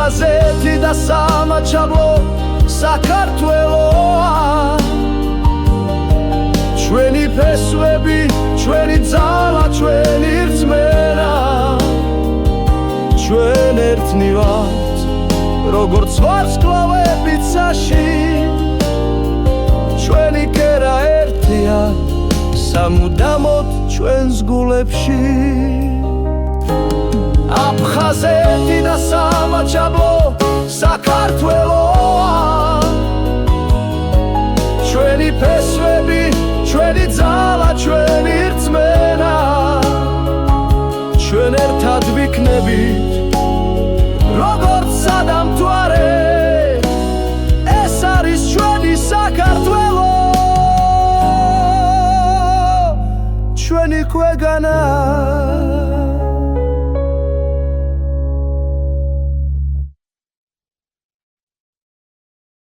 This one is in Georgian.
აფხაზეთი და სამაჩაბლო საქართველოა ჩვენი ფესვები, ჩვენი ძალა, ჩვენი რწმენა ჩვენ ერთნი ვართ როგორც ვარსკვლავები ცაში ჩვენი კერა ერთია სამუდამოდ ჩვენს გულებში აფხაზეთი და სამაჩაბლო საქართველოა ჩვენი ფესვები, ჩვენი ძალა, ჩვენი რწმენა ჩვენ ერთად ვიქნებით როგორც სადამთვარე ეს არის ჩვენი საქართველო ჩვენი ქვეყანა